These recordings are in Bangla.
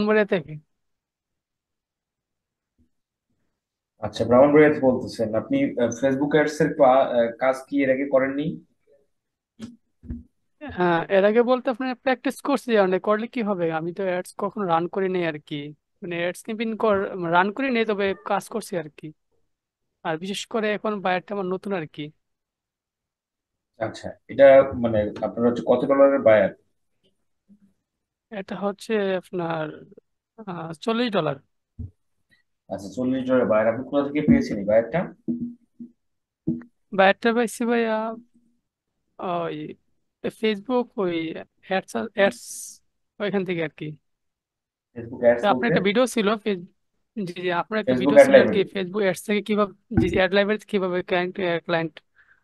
নম্বরে থেকে। আচ্ছা, ব্রাহ্মণবাড়িয়া থেকে বলতেছেন আপনি। ফেসবুক অ্যাডস এর কাজ কি এর আগে করেননি? হ্যাঁ, এর আগে বলতে আপনার প্র্যাকটিস করছি, অনেক করলে কি হবে, আমি তো অ্যাডস কখনো রান করি নাই আর কি। মানে অ্যাডস ক্যাম্পেইন রান করি নাই, তবে কাজ করছি আর কি। আর বিশেষ করে এখন বায়ারটা আমার নতুন আর কি। আচ্ছা, এটা মানে আপনার হচ্ছে কত ডলারের বায়ার? এটা হচ্ছে আপনার $40। আচ্ছা, 40 ডলারের বায়ার। আপনি কোথা থেকে পেয়েছেন এই বায়ারটা? বায়ারটা পাইছি ভাইয়া ওই ফেসবুক, ওই অ্যাডস অ্যাডস ওইখান থেকে আর কি। ফেসবুক অ্যাডস তো আপনার বলতে? একটা ভিডিও ছিল জি জি, আপনার একটা ফেসবুক ভিডিও অ্যাড ছিল আর কি, লাইব্রেরি। ফেসবুক অ্যাডস থেকে কিভাবে, জি জি, অ্যাড লাইব্রেরি কিভাবে ক্লায়েন্ট ক্লায়েন্ট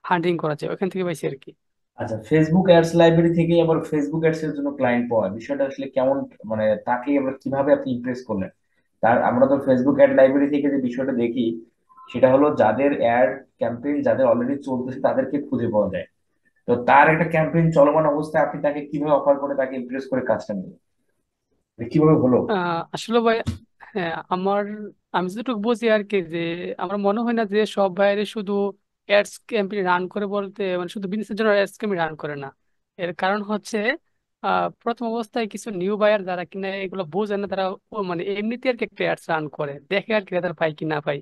হান্টিং করা যায়, ওখান থেকে পাইছি আর কি। আচ্ছা, ফেসবুক অ্যাডস লাইব্রেরি থেকে আবার ফেসবুক অ্যাডস এর জন্য ক্লায়েন্ট পাওয়া, বিষয়টা আসলে কেমন? মানে তাকে আবার কিভাবে আপনি ইমপ্রেস করলেন? তার আমরা তো ফেসবুক অ্যাড লাইব্রেরি থেকে যে বিষয়টা দেখি, সেটা হলো যাদের অ্যাড ক্যাম্পেইন যাদের অলরেডি চলতেছে তাদেরকে খুঁজে পাওয়া যায়। তো তার একটা ক্যাম্পেইন চলমান অবস্থায় আপনি তাকে কিভাবে অফার করে তাকে ইমপ্রেস করে কাজটা নেবেন? এটা কিভাবে হলো? আসলে ভাই, হ্যাঁ, আমি যেটুকু বুঝি আর কি, যে আমার মনে হয় না যে সব বাইরে শুধু অ্যাডস ক্যাম্পেইন রান করে, বলতে মানে শুধু বিজনেসের জন্য অ্যাডস ক্যাম্পেইন রান করে না। এর কারণ হচ্ছে প্রথম অবস্থায় কিছু নিউ বায়ার যারা কিনা এগুলো বোঝে না, তারা মানে এমনিতে আর কি একটা অ্যাডস রান করে, দেখে আর কি রেজাল্ট পায় কি না পায়।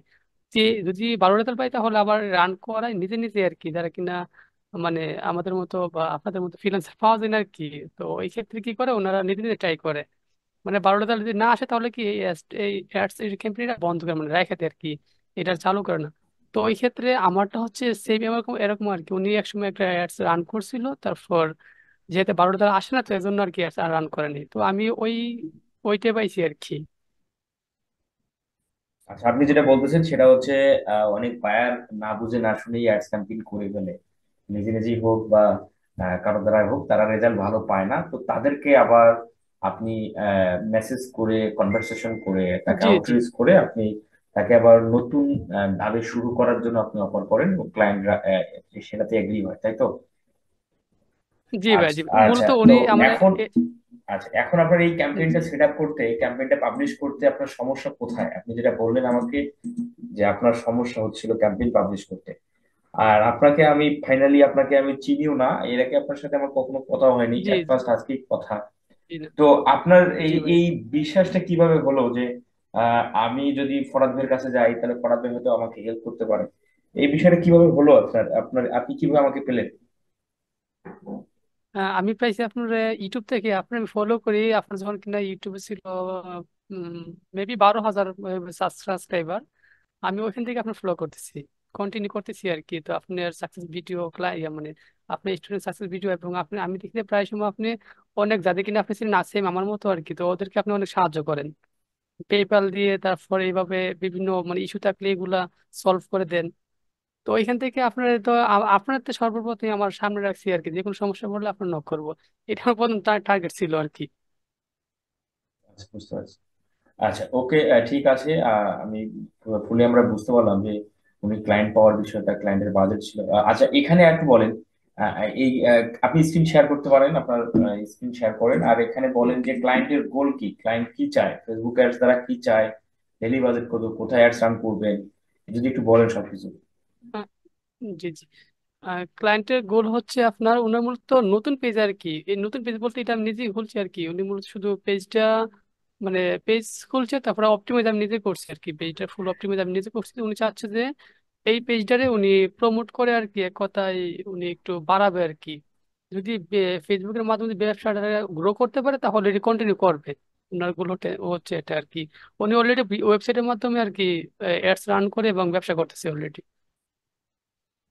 যে যদি ভালো রেজাল্ট পায় তাহলে আবার রান করায় নিজে নিজে আর কি, যারা কিনা মানে আমাদের মতো বা আপনাদের মতো ফ্রিল্যান্সার পাওয়া যায় না আর কি। তো এই ক্ষেত্রে কি করে, ওনারা নিজে নিজে ট্রাই করে। মানে 12টা যদি না আসে তাহলে কি এই অ্যাডস এই ক্যাম্পেইনটা বন্ধ করে, মানে রেখে দেয় আর কি, এটা চালু করে না। তো ওই ক্ষেত্রে আমারটা হচ্ছে সেম এরকম এরকম আর কি, উনি একসময় একটা অ্যাডস রান করছিল, তারপর যেহেতু 12টা আসে না, তো এই জন্য আর কি অ্যাডস রান করেনি, তো আমি ওইটাই পাইছি আর কি। আচ্ছা, আপনি যেটা বলতেছেন সেটা হচ্ছে অনেক বায়ার না বুঝে না শুনেই অ্যাডস ক্যাম্পেইন করে ফেলে। নিজে নিজেই হোক বা কারো দ্বারাই হোক, তারা রেজাল্ট ভালো পায় না, তো তাদেরকে আবার আপনি মেসেজ করে কনভারসেশন করে তাকে জি জি আউটরিচ করে আপনি তাকে আবার নতুন ভাবে শুরু করার জন্য আপনি অফার করেন, ক্লায়েন্টরা সেটাতে এগ্রি হয়, তাই তো? জি ভাই, আচ্ছা জি আচ্ছা, মূলত তো উনি আমার এখন আচ্ছা, এখন আপনার এই জি ক্যাম্পেইনটা সেট আপ করতে, ক্যাম্পেইনটা পাবলিশ করতে আপনার সমস্যা কোথায়? আপনি যেটা বললেন আমাকে যে আপনার সমস্যা হচ্ছিল ক্যাম্পেইন পাবলিশ করতে। আর আপনাকে আমি ফাইনালি আপনাকে আমি চিনিও না, এর আগে আপনার সাথে আমার কখনো কথা হয়নি, জি এট জি ফার্স্ট আজকেই কথা। জি না, তো আপনার এই জি ভাই। এই বিশ্বাসটা কিভাবে হলো যে আমি যদি ফরাদ ভাইয়ের কাছে যাই তাহলে ফরাদ ভাই হয়তো আমাকে হেল্প করতে পারে? এই বিষয়টা কিভাবে হলো আপনার? আপনি কিভাবে আমাকে পেলেন? আমি পাইছি আপনার ইউটিউব থেকে, আপনার আমি ফলো করি, আপনার যখন কিনা ইউটিউবে ছিল মেবি 12,000 সাবস্ক্রাইবার। আমি ওইখান থেকে আপনার ফলো করতেছি, কন্টিনিউ করতেছি আর কি। তো আপনার সাকসেস ভিডিও মানে আপনার স্টুডেন্ট সাকসেস ভিডিও, এবং আপনি আমি দেখি যে প্রায় সময় আপনি অনেক যাদের কিনা আপনি ছিলেন সেম আমার মতো আর কি, তো ওদেরকে আপনি অনেক সাহায্য করেন পেপাল দিয়ে, তারপরে এইভাবে বিভিন্ন মানে ইস্যু থাকলে এগুলা সলভ করে দেন। তো ওইখান থেকে আপনার তো আপনার তো সর্বপ্রথম আমার সামনে রাখছি আর কি, যে কোনো সমস্যা পড়লে আপনার নক করবো, এটা আমার প্রথম টার্গেট ছিল আর কি। আচ্ছা, বুঝতে পারছি। আচ্ছা, ওকে, ঠিক আছে। আমি ফুলে আমরা বুঝতে পারলাম যে উনি ক্লায়েন্ট পাওয়ার বিষয়টা, ক্লায়েন্টের বাজেট ছিল। আচ্ছা, এখানে একটু বলেন, এই আপনি স্ক্রিন শেয়ার করতে পারেন, আপনার স্ক্রিন শেয়ার করেন আর এখানে বলেন যে ওকে। ক্লায়েন্টের গোল কি, ক্লায়েন্ট কি চায়, ফেসবুক অ্যাডস দ্বারা কি চায়, ডেলি বাজেট কত, কোথায় অ্যাডস রান করবেন, যদি একটু বলেন সবকিছু। জি জি, ক্লায়েন্টের গোল হচ্ছে আপনার, উনি মূলত নতুন পেজ আর কি, এই নতুন পেজ বলতে এটা আমি নিজেই খুলছি আর কি, উনি মূলত শুধু পেজটা মানে পেজ খুলছে, তারপরে অপটিমাইজ আমি নিজে করছি আর কি, পেজটা ফুল অপটিমাইজ আমি নিজে করছি। উনি চাচ্ছে যে এই পেজটারে উনি প্রমোট করে আর কি, এক কথায় উনি একটু বাড়াবে আর কি। যদি ফেসবুকের মাধ্যমে যদি ব্যবসাটা গ্রো করতে পারে তাহলে এটি কন্টিনিউ করবে। ওনার গোল হচ্ছে এটা আর কি। উনি অলরেডি ওয়েবসাইটের মাধ্যমে আর কি অ্যাডস রান করে এবং ব্যবসা করতেছে অলরেডি।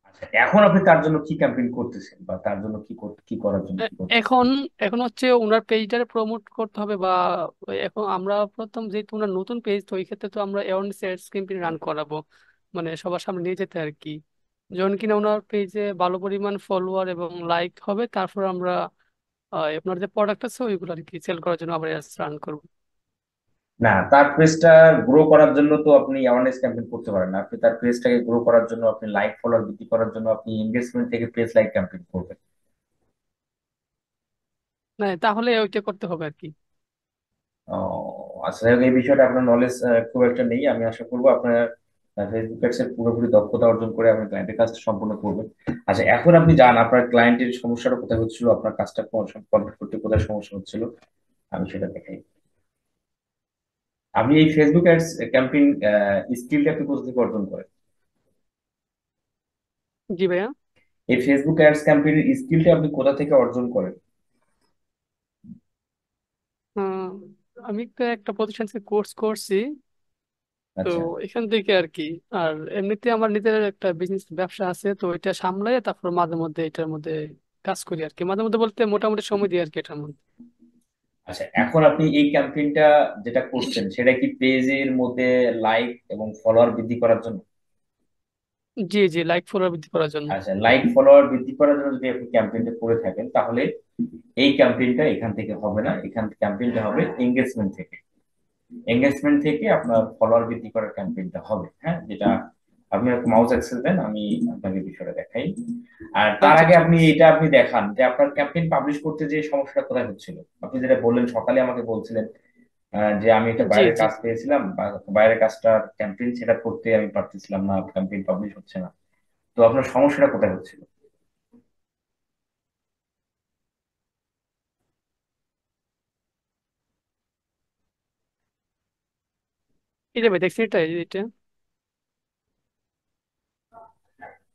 আচ্ছা, এখন আপনি তার জন্য কি ক্যাম্পেইন করতেছেন বা তার জন্য কি করার জন্য কি করতেছেন? এখন এখন হচ্ছে ওনার পেজটারে প্রমোট করতে হবে, বা এখন আমরা প্রথম যেহেতু ওনার নতুন পেজ, তো এই ক্ষেত্রে তো আমরা অ্যাওয়ারনেস অ্যাডস ক্যাম্পেইন রান করাবো, মানে সবার সামনে নিয়ে যেতে আর কি। যখন কিনা ওনার পেজে ভালো পরিমাণ ফলোয়ার এবং লাইক হবে, তারপর আমরা আপনার যে প্রোডাক্ট আছে ওইগুলো আর কি সেল করার জন্য আবার অ্যাডস রান করবো। না, তার পেজটা গ্রো করার জন্য তো আপনি অ্যাওয়ারনেস ক্যাম্পেইন করতে পারেন না। আপনি তার পেজটাকে গ্রো করার জন্য, আপনি লাইক ফলোয়ার বৃদ্ধি করার জন্য আপনি এনগেজমেন্ট থেকে পেজ লাইক ক্যাম্পেইন করবেন। না, তাহলে ওইটা করতে হবে আর কি। ও আচ্ছা, যাই হোক, এই বিষয়টা আপনার নলেজ খুব একটা নেই। আমি আশা করবো আপনার ফেসবুক অ্যাডস এর পুরোপুরি দক্ষতা অর্জন করে আপনি ক্লায়েন্টের কাজটা সম্পূর্ণ করবেন। আচ্ছা, এখন আপনি জান আপনার ক্লায়েন্টের সমস্যাটা কোথায় হচ্ছিল, আপনার কাজটা কমপ্লিট করতে কোথায় সমস্যা হচ্ছিল, আমি সেটা দেখাই। আপনি এই ফেসবুক অ্যাডস ক্যাম্পেইন স্কিলটা আপনি কোথা থেকে অর্জন করেন? জি ভাইয়া। এই ফেসবুক অ্যাডস ক্যাম্পেইনের স্কিলটা আপনি কোথা থেকে অর্জন করেন? আহ, আমি তো একটা প্রতিষ্ঠান থেকে কোর্স করছি, তো আচ্ছা এখান থেকে আর কি। আর এমনিতে আমার নিজের একটা বিজনেস ব্যবসা আছে, তো এটা সামলাই তারপর মাঝে মধ্যে এটার মধ্যে কাজ করি আর কি। মাঝে মধ্যে বলতে মোটামুটি সময় দিই আর কি এটার মধ্যে। আচ্ছা, এখন আপনি এই ক্যাম্পেইনটা যেটা করছেন সেটা কি পেজের মধ্যে লাইক এবং ফলোয়ার বৃদ্ধি করার জন্য? জি জি, লাইক ফলোয়ার বৃদ্ধি করার জন্য। আচ্ছা, লাইক ফলোয়ার বৃদ্ধি করার জন্য যদি আপনি ক্যাম্পেইনটা করে থাকেন, তাহলে এই ক্যাম্পেইনটা এখান থেকে হবে না, এখান ক্যাম্পেইনটা হবে এঙ্গেজমেন্ট থেকে। এঙ্গেজমেন্ট থেকে আপনার ফলোয়ার বৃদ্ধি করার ক্যাম্পেইনটা হবে, হ্যাঁ, যেটা আপনি মাউস অ্যাক্সেস দেন, আমি আপনাকে বিষয়টা দেখাই। আর তার আচ্ছা আগে ঠিক আপনি আছে। এটা আপনি দেখান যে আপনার ক্যাম্পেইন পাবলিশ করতে যে সমস্যাটা কোথায় হচ্ছিল। আপনি যেটা বললেন সকালে আমাকে বলছিলেন যে আমি একটা জি বাইরের জি। কাজ পেয়েছিলাম, বা বাইরের কাজটার ক্যাম্পেইন সেট আপ করতে আমি পারতেছিলাম না, ক্যাম্পেইন পাবলিশ হচ্ছে না। তো আপনার সমস্যাটা কোথায় হচ্ছিল? এটা ভাই দেখছি, এটা এটা।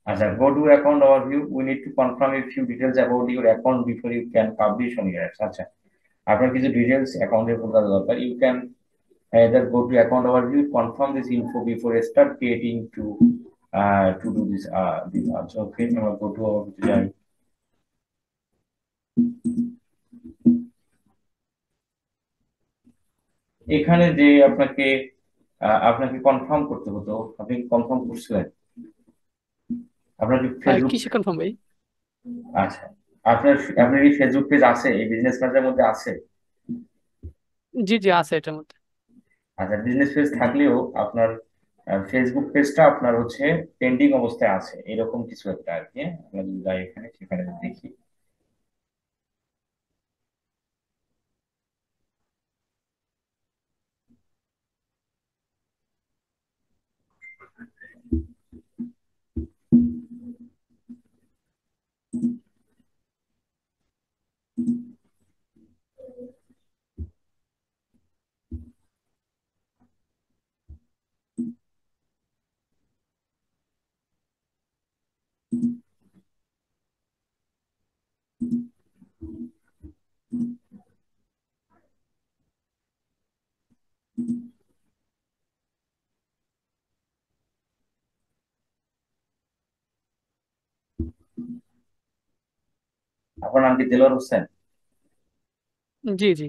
আচ্ছা, go to account overview. We need to confirm a few details about your account before you can publish on your apps. আচ্ছা, আপনার কিছু ডিটেলস অ্যাকাউন্টের উপর দরকার। You can either go to account overview, confirm this info before you start creating to do this. আচ্ছা, ওকে, আমরা go to overview যাই। এখানে যে আপনাকে কনফার্ম করতে হতো, আপনি কনফার্ম করছিলেন? আপনার কি আর ফেসবুক, কিসে কনফার্ম ভাই? আচ্ছা, আপনার এই ফেসবুক পেজ আছে, এই বিজনেস ম্যানেজারের মধ্যে আছে? জি জি, আছে এটার মধ্যে। আচ্ছা, বিজনেস পেজ থাকলেও আপনার ফেসবুক পেজটা আপনার হচ্ছে পেন্ডিং অবস্থায় আছে, এরকম কিছু একটা আর কি, হ্যাঁ? আমরা যদি যাই এখানে, সেখানে যদি দেখি, আপনার নাম কি দেলোয়ার হোসেন? জি জি।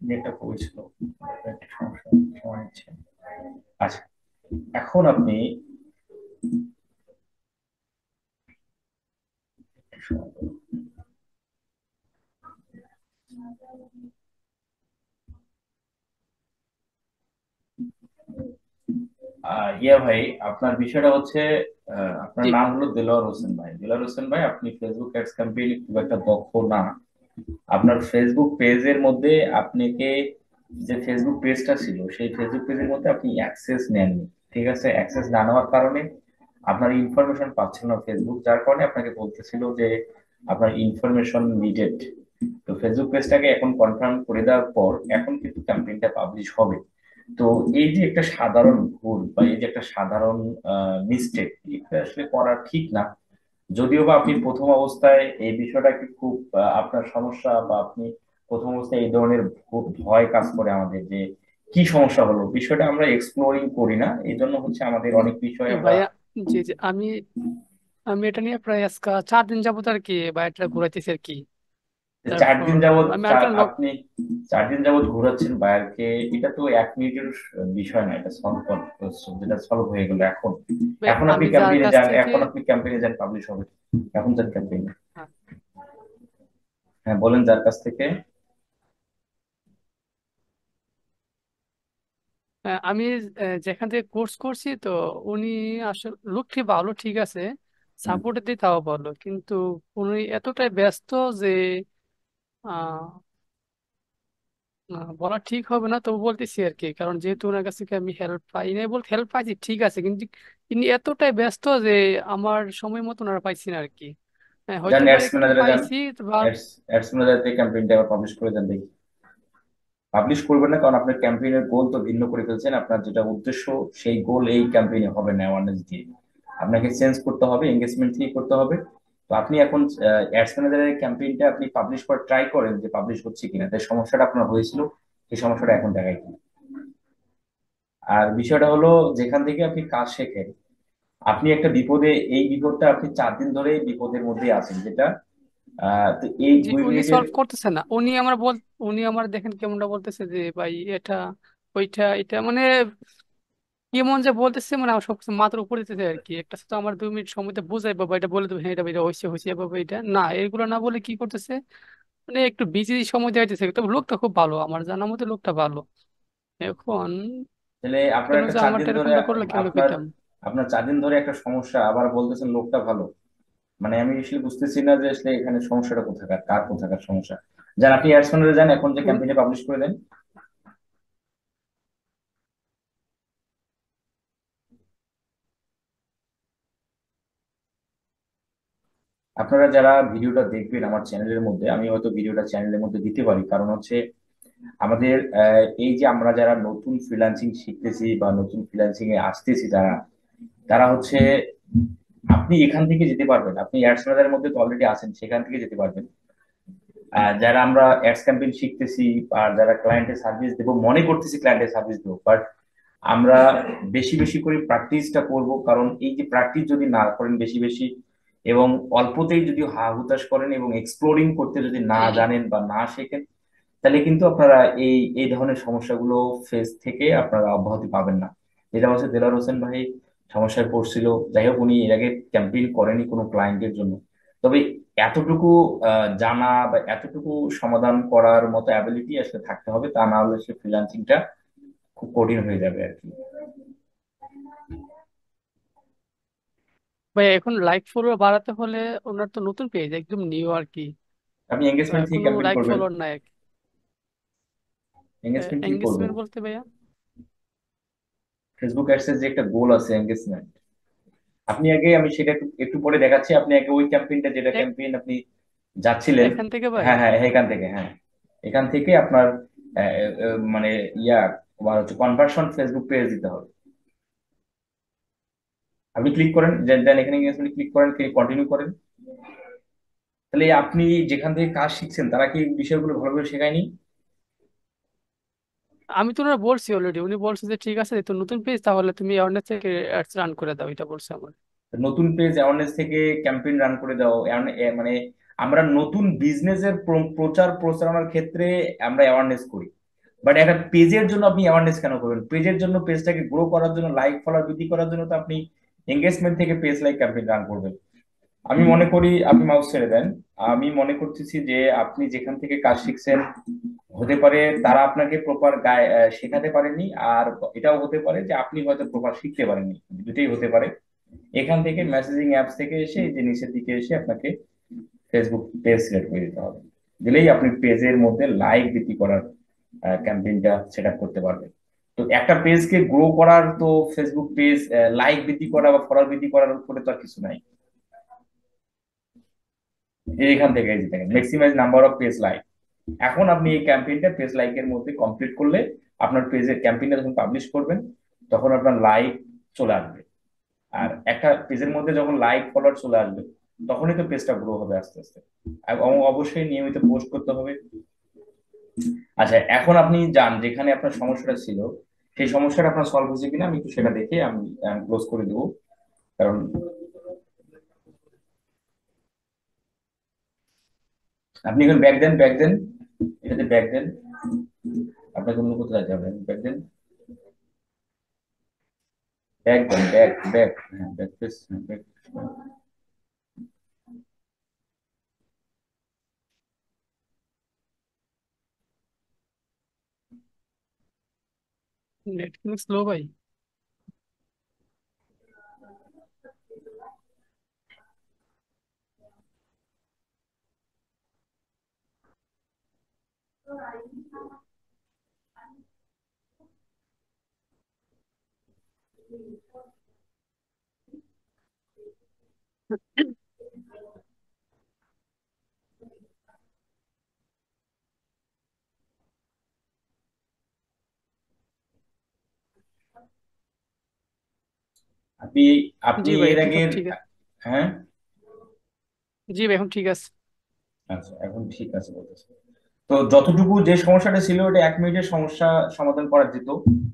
নেটটা খুবই স্লো, একটা সমস্যা, সময় নিচ্ছে। আচ্ছা, এখন আপনি ইয়া ভাই, আপনার বিষয়টা হচ্ছে, আপনার জি নাম ভাই। হলো দেলোয়ার হোসেন ভাই। দেলোয়ার হোসেন ভাই, আপনি ফেসবুক অ্যাডস ক্যাম্পেইনে খুব একটা দক্ষ না। আপনার ফেসবুক পেজের মধ্যে আপনাকে, যে ফেসবুক পেজটা ছিল সেই ফেসবুক পেজের মধ্যে আপনি অ্যাক্সেস নেননি। ঠিক আছে, অ্যাক্সেস না নেওয়ার কারণে আপনার ইনফরমেশন পাচ্ছিল না ফেসবুক, যার কারণে আপনাকে বলতেছিল যে আপনার ইনফরমেশন নিডেড। তো ফেসবুক পেজটাকে এখন কনফার্ম করে দেওয়ার পর এখন কিন্তু ক্যাম্পেইনটা পাবলিশ হবে। তো এই যে একটা সাধারণ ভুল বা এই যে একটা সাধারণ মিস্টেক, এটা আসলে করা ঠিক না। যদিও বা আপনি প্রথম অবস্থায় এই বিষয়টাকে খুব আপনার সমস্যা, বা আপনি প্রথম অবস্থায় এই ধরনের ভয় কাজ করে আমাদের যে কি সমস্যা হলো, বিষয়টা আমরা এক্সপ্লোরিং করি না, এই জন্য হচ্ছে আমাদের অনেক বিষয় আমরা। ভাইয়া, জি জি, আমি আমি এটা নিয়ে প্রায় আজকে 4 দিন যাবত আর কি বাইকটা ঘুরাইতেছি আর কি। চার তারপর দিন যাবত আমি আরেকটা লোক, আপনি 4 দিন যাবত ঘোরাচ্ছেন বায়ারকে, এটা তো 1 মিনিটের বিষয় না, এটা সলভ, যেটা সলভ হয়ে গেল এখন। ভাই, এখন আপনি আমি যার ক্যাম্পেইনে কাছ যান, থেকে, এখন আপনি ক্যাম্পেইনে যান, পাবলিশ হবে। এখন যান ক্যাম্পেইনে। হ্যাঁ, হ্যাঁ বলেন, যার কাছ থেকে। আমি যেখান থেকে কোর্স করছি তো উনি আসলে লোকটি ভালো, ঠিক আছে, হুম। সাপোর্ট দিতে ভালো, কিন্তু উনি এতটাই ব্যস্ত যে আহ, বলা ঠিক হবে না, তবু বলতেছি আর কি, কারণ যেহেতু ওনার কাছ থেকে আমি হেল্প পাই নাই, বলতে হেল্প পাইছি ঠিক আছে, কিন্তু তিনি এতটাই ব্যস্ত যে আমার সময় মতো ওনারা পাইছি না আর কি। হ্যাঁ, যান হয়তো বা অ্যাডস একটু ম্যানেজারে যান, পাইছি বা। অ্যাডস ম্যানেজার থেকে ক্যাম্পেইনটা আবার পাবলিশ করে দেন দেখি। পাবলিশ করবেন না, কারণ আপনার ক্যাম্পেইনের গোল তো ভিন্ন করে ফেলছেন। আপনার যেটা উদ্দেশ্য, সেই গোল এই ক্যাম্পেইনে হবে না অ্যাওয়ারনেস দিয়ে। আপনাকে চেঞ্জ করতে হবে, এঙ্গেজমেন্ট দিয়ে করতে হবে। তো আপনি এখন অ্যাডস ম্যানেজারের ক্যাম্পেইনটা আপনি পাবলিশ করার ট্রাই করেন যে পাবলিশ হচ্ছে কিনা, তাই সমস্যাটা আপনার হয়েছিল, সেই সমস্যাটা এখন দেখাই কি। আর বিষয়টা হলো, যেখান থেকে আপনি কাজ শেখেন, আপনি একটা বিপদে, এই বিপদটা আপনি 4 দিন ধরে বিপদের মধ্যে আছেন, যেটা তো এই জি, দুই উনি মিনিটের। সলভ করতেছে না, উনি আমার দেখেন কেমনটা বলতেছে যে ভাই এটা ওইটা এটা মানে কেমন যে বলতেছে, মানে আমার সবকিছু মাথার উপর দিতেছে আর কি। একটা সাথে আমার 2 মিনিট সময়তে বোঝাই, বাবা এটা বলে দেবো, হ্যাঁ এটা এটা হয়েছে হয়েছে, বাবা এটা না, এগুলো না বলে কি করতেছে, মানে একটু বিজি সময় দেওয়াইতেছে। তবে লোকটা খুব ভালো, আমার জানার মতে লোকটা ভালো। এখন তাহলে আপনার কেন একটা যে 4 দিন আমারটা ধরে, এরকমটা করলে কেমন আপনার কইতাম। আপনার 4 দিন ধরে একটা সমস্যা, আবার বলতেছেন লোকটা ভালো। মানে আমি আসলে বুঝতেছি না যে আসলে এখানে সমস্যাটা কোথাকার, কার কোথাকার সমস্যা। যান আপনি অ্যাডস ম্যানেজারে যান, এখন যে উনি ক্যাম্পেইনে পাবলিশ করে দেন। আপনারা যারা ভিডিওটা দেখবেন আমার চ্যানেলের মধ্যে, আমি হয়তো ভিডিওটা চ্যানেলের মধ্যে দিতে পারি, কারণ হচ্ছে আমাদের এই যে আমরা যারা নতুন ফ্রিল্যান্সিং শিখতেছি বা নতুন ফ্রিল্যান্সিং এ আসতেছি, তারা তারা হচ্ছে, আপনি এখান থেকে যেতে পারবেন, আপনি অ্যাডস ম্যানেজারের মধ্যে তো অলরেডি আছেন, সেখান থেকে যেতে পারবেন। যারা আমরা অ্যাডস ক্যাম্পেইন শিখতেছি আর যারা ক্লায়েন্টের সার্ভিস দেবো মনে করতেছি, ক্লায়েন্টের সার্ভিস দেবো, বাট আমরা বেশি বেশি করে প্র্যাকটিসটা করব। কারণ এই যে প্র্যাকটিস যদি না করেন বেশি বেশি, এবং অল্পতেই যদি হা হুতাশ করেন এবং এক্সপ্লোরিং করতে যদি না জানেন বা না শেখেন, তাহলে কিন্তু আপনারা এই এই ধরনের সমস্যাগুলো ফেস থেকে আপনারা অব্যাহতি পাবেন না। যেটা হচ্ছে দেলার হোসেন ভাই সমস্যায় পড়ছিল। যাই হোক, উনি এর আগে ক্যাম্পেইন করেনি কোনো ক্লায়েন্টের জন্য, তবে এতটুকু জানা বা এতটুকু সমাধান করার মতো অ্যাবিলিটি আসলে থাকতে হবে, তা না হলে সে ফ্রিল্যান্সিংটা খুব কঠিন হয়ে যাবে আর কি। ভাই, এখন লাইক ফলোয়ার বাড়াতে হলে ওনার তো নতুন পেজ, একদম নিউ আর কি, আপনি তো এঙ্গেজমেন্ট থেকে এখনো ক্যাম্পেইন লাইক করবেন। ফলোয়ার নাই আর কি। এঙ্গেজমেন্ট কি করবেন? এঙ্গেজমেন্ট বলতে ভাইয়া, ফেসবুক অ্যাডসেন্স যে একটা গোল আছে এঙ্গেজমেন্ট, আপনি আগে, আমি সেটা একটু একটু পরে দেখাচ্ছি, আপনি আগে ওই ক্যাম্পেইনটা, যেটা এক- ক্যাম্পেইন আপনি যাচ্ছিলেন। এখান থেকে ভাই। হ্যাঁ হ্যাঁ, এখান থেকে, হ্যাঁ, এখান থেকে আপনার মানে ইয়া, তোমার হচ্ছে কনভার্সন ফেসবুক পেজ দিতে হবে। আপনি ক্লিক করেন, দেন এখানে ক্লিক করেন, কন্টিনিউ করেন। তাহলে আপনি যেখান থেকে কাজ শিখছেন, তারা কি বিষয়গুলো ভালোভাবে শেখায়নি? আমি তো ওনারা বলছি অলরেডি, উনি বলছে যে ঠিক আছে তো নতুন পেজ, তাহলে তুমি অ্যাওয়ারনেস থেকে অ্যাডস রান করে দাও, এটা বলছে আমার। নতুন পেজ অ্যাওয়ারনেস থেকে ক্যাম্পেইন রান করে দাও, মানে আমরা নতুন বিজনেসের প্রচার প্রচারণার ক্ষেত্রে আমরা অ্যাওয়ারনেস করি, বাট একটা পেজের জন্য আপনি অ্যাওয়ারনেস কেন করবেন? পেজের জন্য, পেজটাকে গ্রো করার জন্য, লাইক ফলোয়ার বৃদ্ধি করার জন্য তো আপনি এঙ্গেজমেন্ট থেকে পেজ লাইক ক্যাম্পেইন রান করবেন। আমি মনে করি আপনি মাউস ছেড়ে দেন। আমি মনে করতেছি যে আপনি যেখান থেকে কাজ শিখছেন, হতে পারে তারা আপনাকে প্রপার শেখাতে পারেনি, আর এটাও হতে পারে যে আপনি হয়তো প্রপার শিখতে পারেননি, দুটোই হতে পারে। এখান থেকে মেসেজিং অ্যাপস থেকে এসে এই যে নিচের দিকে এসে আপনাকে ফেসবুক পেজ সিলেক্ট করে দিতে হবে। দিলেই আপনি পেজের মধ্যে লাইক বৃদ্ধি করার ক্যাম্পেইনটা সেট আপ করতে পারবেন। তো একটা পেজকে গ্রো করার তো ফেসবুক পেজ লাইক বৃদ্ধি করা বা ফলোয়ার বৃদ্ধি করার উপরে তো আর কিছু নাই। এখান থেকে এই যে দেখেন maximize number of page like. এখন আপনি এই ক্যাম্পেইনটা পেজ লাইকের মধ্যে কমপ্লিট করলে আপনার পেজের ক্যাম্পেইনটা যখন পাবলিশ করবেন তখন আপনার লাইক চলে আসবে। আর একটা পেজের মধ্যে যখন লাইক ফলোয়ার চলে আসবে তখনই তো পেজটা গ্রো হবে আস্তে আস্তে। এবং অবশ্যই নিয়মিত পোস্ট করতে হবে। আচ্ছা, এখন আপনি যান যেখানে আপনার সমস্যাটা ছিল, সেই সমস্যাটা আপনার সলভ হয়েছে কিনা আমি একটু সেটা দেখে আমি ক্লোজ করে দেবো। কারণ আপনি এখন ব্যাক দেন, ব্যাক দেন, এটাতে ব্যাক দেন। আপনাকে অন্য কোথাও যেতে হবে, back then, back then, back back, হ্যাঁ ব্যাক প্রেস, ব্যাক। নেট কিন্তু স্লো ভাই। আপনি আপনি জি ভাই, এর এখন সব আগের, ঠিক আছে। হ্যাঁ, জি ভাই, এখন ঠিক আছে। আচ্ছা এখন ঠিক আছে বলতেছে। তো যতটুকু যে সমস্যাটা ছিল ওটা 1 মিনিটের সমস্যা সমাধান করা যেত,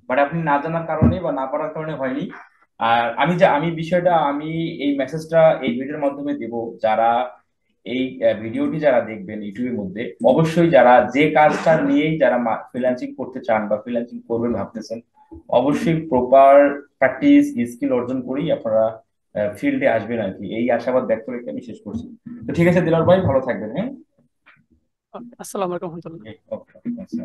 বাট আপনি না জানার কারণে বা না পারার কারণে হয়নি। আর আমি বিষয়টা আমি এই মেসেজটা এই ভিডিওর মাধ্যমে দেব। যারা এই ভিডিওটি যারা দেখবেন ইউটিউবের মধ্যে, অবশ্যই যারা যে কাজটা নিয়েই যারা ফ্রিল্যান্সিং করতে চান বা ফ্রিল্যান্সিং করবেন ভাবতেছেন, অবশ্যই প্রপার প্র্যাকটিস স্কিল অর্জন করেই আপনারা ফিল্ডে আসবেন আর কি, এই আশাবাদ ব্যক্ত রেখে আমি শেষ করছি। তো ঠিক আছে দিলার ভাই, ভালো থাকবেন, হ্যাঁ। আসসালামু আলাইকুম রহমতুল্লাহ। ওকে, আচ্ছা।